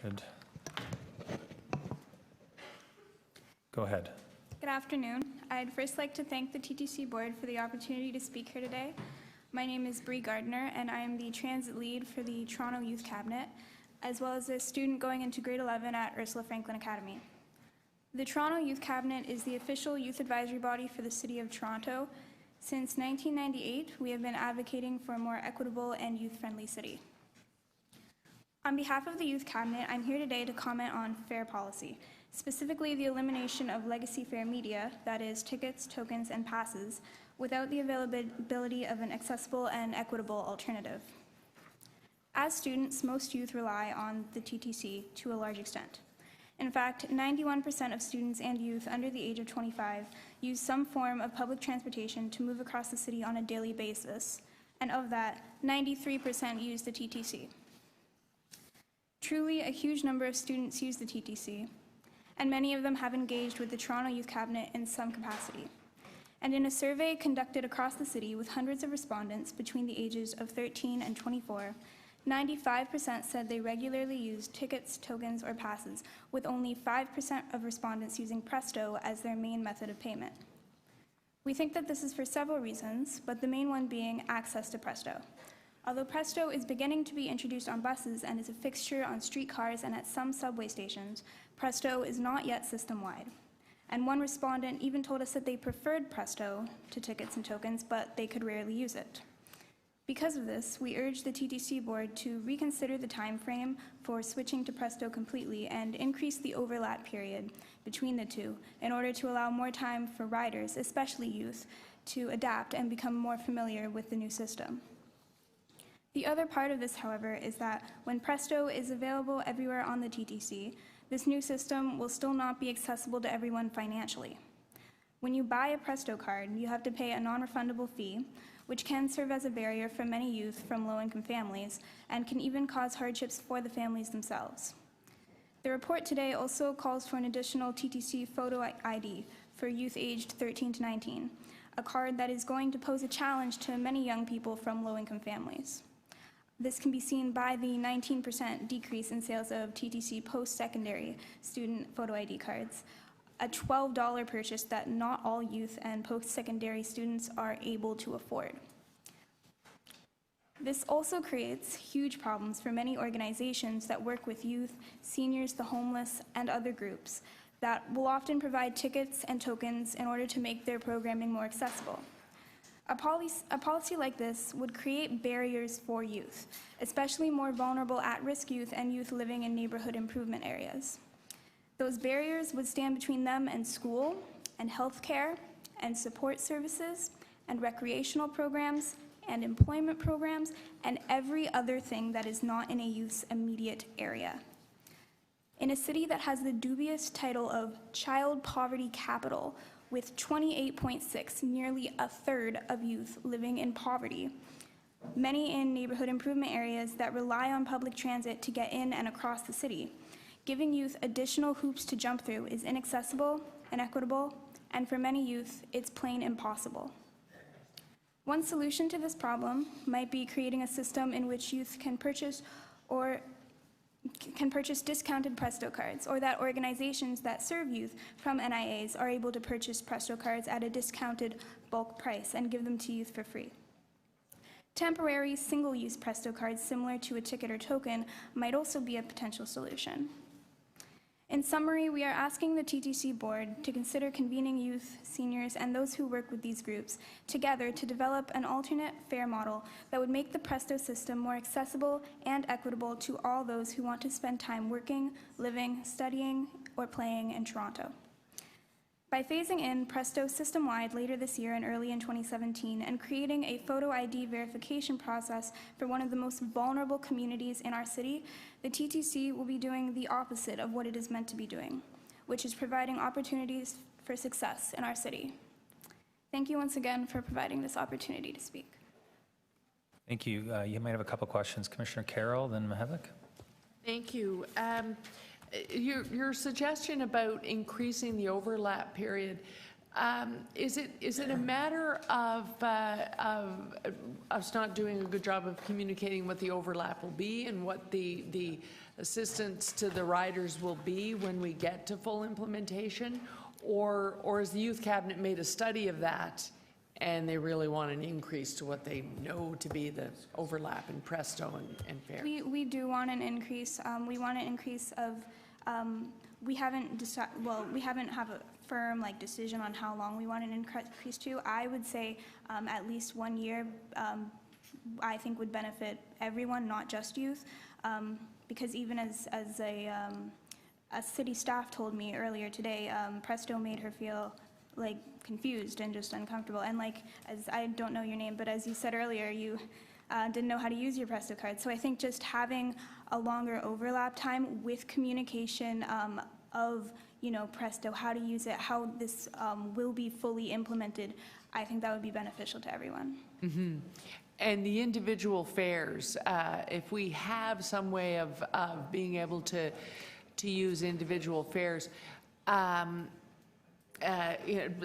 should go ahead. Good afternoon. I'd first like to thank the TTC Board for the opportunity to speak here today. My name is Bri Gardner, and I am the Transit Lead for the Toronto Youth Cabinet, as well as a student going into grade 11 at Ursula Franklin Academy. The Toronto Youth Cabinet is the official youth advisory body for the City of Toronto. Since 1998, we have been advocating for a more equitable and youth-friendly city. On behalf of the Youth Cabinet, I'm here today to comment on fare policy, specifically the elimination of legacy fare media, that is, tickets, tokens, and passes, without the availability of an accessible and equitable alternative. As students, most youth rely on the TTC to a large extent. In fact, 91% of students and youth under the age of 25 use some form of public transportation to move across the city on a daily basis, and of that, 93% use the TTC. Truly, a huge number of students use the TTC, and many of them have engaged with the Toronto Youth Cabinet in some capacity. And in a survey conducted across the city with hundreds of respondents between the ages of 13 and 24, 95% said they regularly use tickets, tokens, or passes, with only 5% of respondents using Presto as their main method of payment. We think that this is for several reasons, but the main one being access to Presto. Although Presto is beginning to be introduced on buses and is a fixture on streetcars and at some subway stations, Presto is not yet system-wide. And one respondent even told us that they preferred Presto to tickets and tokens, but they could rarely use it. Because of this, we urge the TTC Board to reconsider the time frame for switching to Presto completely and increase the overlap period between the two in order to allow more time for riders, especially youth, to adapt and become more familiar with the new system. The other part of this, however, is that when Presto is available everywhere on the TTC, this new system will still not be accessible to everyone financially. When you buy a Presto card, you have to pay a non-refundable fee, which can serve as a barrier for many youth from low-income families and can even cause hardships for the families themselves. The report today also calls for an additional TTC photo ID for youth aged 13 to 19, a card that is going to pose a challenge to many young people from low-income families. This can be seen by the 19% decrease in sales of TTC post-secondary student photo ID cards, a $12 purchase that not all youth and post-secondary students are able to afford. This also creates huge problems for many organizations that work with youth, seniors, the homeless, and other groups that will often provide tickets and tokens in order to make their programming more accessible. A policy like this would create barriers for youth, especially more vulnerable at-risk youth and youth living in neighborhood improvement areas. Those barriers would stand between them and school, and healthcare, and support services, and recreational programs, and employment programs, and every other thing that is not in a youth's immediate area. In a city that has the dubious title of child poverty capital, with 28.6, nearly a third of youth living in poverty, many in neighborhood improvement areas that rely on public transit to get in and across the city, giving youth additional hoops to jump through is inaccessible, inequitable, and for many youth, it's plain impossible. One solution to this problem might be creating a system in which youth can purchase discounted Presto cards, or that organizations that serve youth from NIAs are able to purchase Presto cards at a discounted bulk price and give them to youth for free. Temporary single-use Presto cards similar to a ticket or token might also be a potential solution. In summary, we are asking the TTC Board to consider convening youth, seniors, and those who work with these groups together to develop an alternate fare model that would make the Presto system more accessible and equitable to all those who want to spend time working, living, studying, or playing in Toronto. By phasing in Presto system-wide later this year and early in 2017 and creating a photo ID verification process for one of the most vulnerable communities in our city, the TTC will be doing the opposite of what it is meant to be doing, which is providing opportunities for success in our city. Thank you once again for providing this opportunity to speak. Thank you. You might have a couple questions. Commissioner Carroll, then Mihevik. Thank you. Your suggestion about increasing the overlap period, Is it a matter of us not doing a good job of communicating what the overlap will be and what the assistance to the riders will be when we get to full implementation? Or has the youth cabinet made a study of that and they really want an increase to what they know to be the overlap in Presto and Fare? We do want an increase. We want an increase of, we haven't have a firm decision on how long we want an increase to. I would say at least 1 year, I think would benefit everyone, not just youth. Because even as a city staff told me earlier today, Presto made her feel confused and just uncomfortable. And as I don't know your name, but as you said earlier, you didn't know how to use your Presto card. So I think just having a longer overlap time with communication of Presto, how to use it, how this will be fully implemented, I think that would be beneficial to everyone. Mm-hmm. And the individual fares, if we have some way of being able to use individual fares,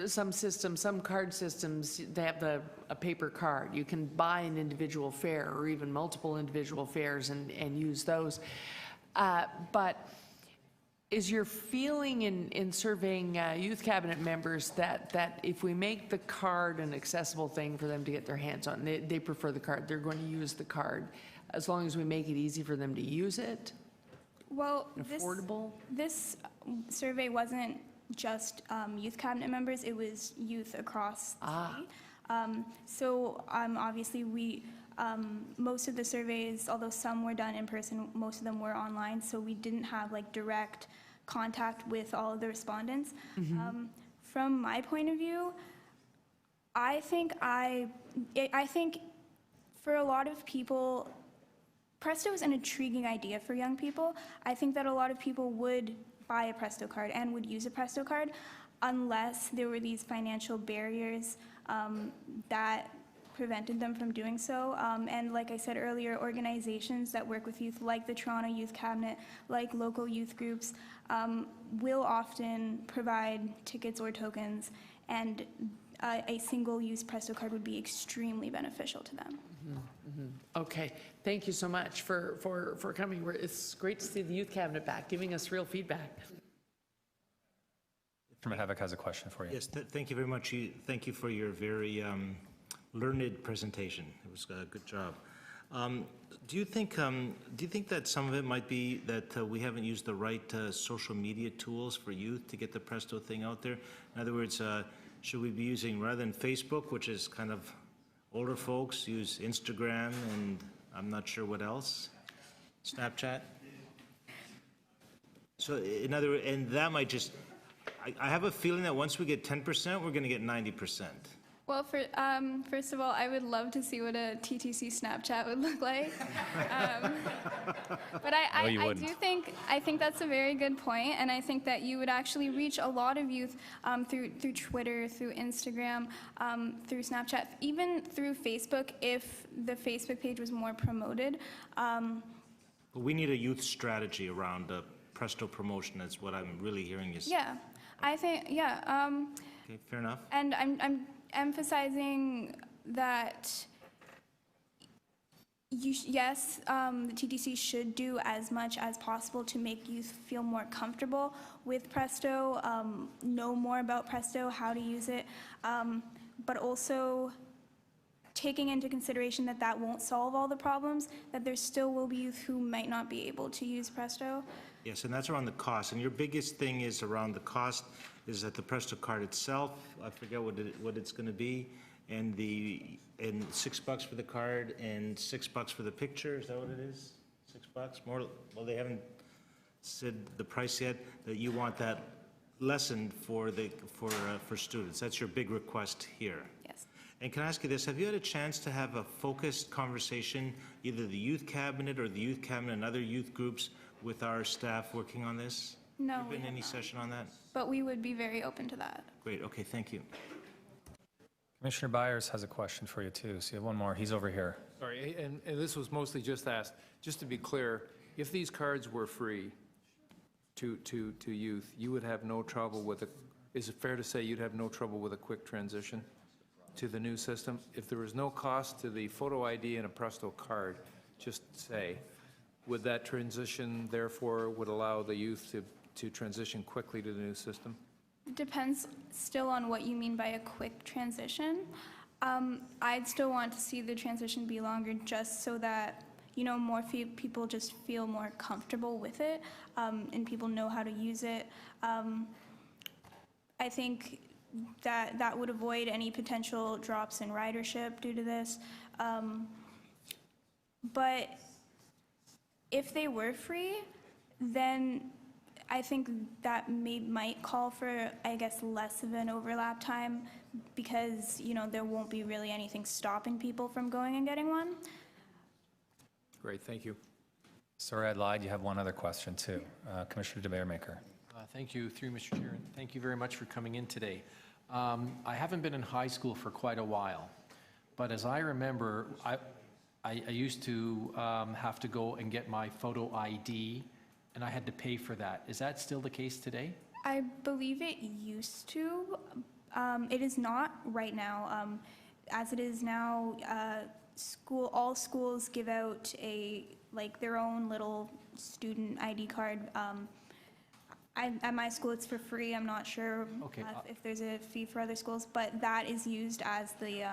some systems, some card systems, they have a paper card. You can buy an individual fare or even multiple individual fares and use those. But is your feeling in surveying youth cabinet members that if we make the card an accessible thing for them to get their hands on, they prefer the card, they're going to use the card, as long as we make it easy for them to use it? Well, affordable? This survey wasn't just youth cabinet members, it was youth across the city. So obviously most of the surveys, although some were done in person, most of them were online, so we didn't have direct contact with all of the respondents. Mm-hmm. From my point of view, I think for a lot of people, Presto is an intriguing idea for young people. I think that a lot of people would buy a Presto card and would use a Presto card unless there were these financial barriers that prevented them from doing so. And like I said earlier, organizations that work with youth, like the Toronto Youth Cabinet, like local youth groups, will often provide tickets or tokens, and a single-use Presto card would be extremely beneficial to them. Mm-hmm. Mm-hmm. Okay, thank you so much for coming. It's great to see the youth cabinet back, giving us real feedback. Mr. Havoc has a question for you. Yes, thank you very much. Thank you for your very learned presentation. It was a good job. Do you think that some of it might be that we haven't used the right social media tools for youth to get the Presto thing out there? In other words, should we be using, rather than Facebook, which is kind of older folks, use Instagram and I'm not sure what else, Snapchat? So in other words, and that might just, I have a feeling that once we get 10%, we're going to get 90%. Well, first of all, I would love to see what a TTC Snapchat would look like. But I think that's a very good point, and I think that you would actually reach a lot of youth through Twitter, through Instagram, through Snapchat, even through Facebook if the Facebook page was more promoted. We need a youth strategy around Presto promotion. That's what I'm really hearing you say. Yeah, I think, yeah. Okay, fair enough. And I'm emphasizing that yes, the TTC should do as much as possible to make youth feel more comfortable with Presto, know more about Presto, how to use it, but also taking into consideration that that won't solve all the problems, that there still will be youth who might not be able to use Presto. Yes, and that's around the cost. And your biggest thing is around the cost, is that the Presto card itself, I forget what it's going to be, and $6 for the card and $6 for the picture. Is that what it is? $6 more? Well, they haven't said the price yet. That you want that lessened for students. That's your big request here. Yes. And can I ask you this? Have you had a chance to have a focused conversation, either the youth cabinet or the youth cabinet and other youth groups, with our staff working on this? No. Have there been any session on that? But we would be very open to that. Great. Okay. Thank you. Commissioner Byers has a question for you too. So you have one more. He's over here. Sorry, and this was mostly just asked, just to be clear, if these cards were free to youth, you would have no trouble with is it fair to say you'd have no trouble with a quick transition to the new system? If there was no cost to the photo ID and a Presto card, just say, would that transition therefore would allow the youth to transition quickly to the new system? It depends still on what you mean by a quick transition. I'd still want to see the transition be longer just so that, you know, more people just feel more comfortable with it, and people know how to use it. I think that would avoid any potential drops in ridership due to this. But if they were free, then I think that might call for, I guess, less of an overlap time because, you know, there won't be really anything stopping people from going and getting one. Great, thank you. Sorry, I lied. You have one other question, too. Commissioner DeBaremaker. Thank you, through Mr. Chair, and thank you very much for coming in today. I haven't been in high school for quite a while, but as I remember, I used to have to go and get my photo ID, and I had to pay for that. Is that still the case today? I believe it used to. It is not right now. As it is now, all schools give out their own little student ID card. At my school, it's for free. I'm not sure Okay, if there's a fee for other schools, but that is used as the.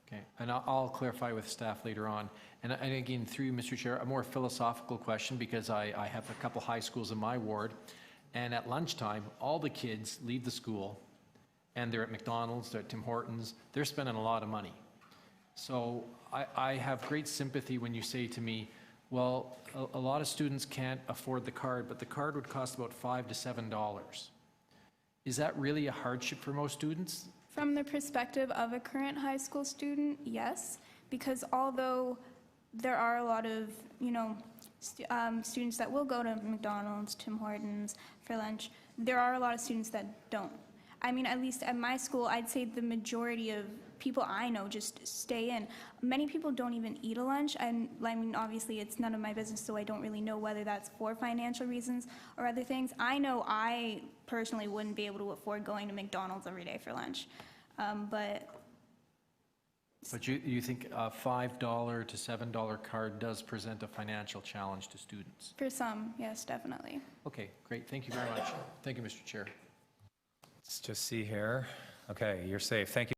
Okay, and I'll clarify with staff later on. And again, through you, Mr. Chair, a more philosophical question because I have a couple high schools in my ward, and at lunchtime, all the kids leave the school, and they're at McDonald's, they're at Tim Hortons, they're spending a lot of money. So I have great sympathy when you say to me, well, a lot of students can't afford the card, but the card would cost about $5 to $7. Is that really a hardship for most students? From the perspective of a current high school student, yes, because although there are a lot of, you know, students that will go to McDonald's, Tim Hortons for lunch, there are a lot of students that don't. I mean, at least at my school, I'd say the majority of people I know just stay in. Many people don't even eat a lunch, and I mean, obviously it's none of my business, so I don't really know whether that's for financial reasons or other things. I know I personally wouldn't be able to afford going to McDonald's every day for lunch, but you think a $5 to $7 card does present a financial challenge to students? for some, yes, definitely. Okay, great, thank you very much. Thank you, Mr. Chair. Let's just see here. Okay, you're safe. Thank you.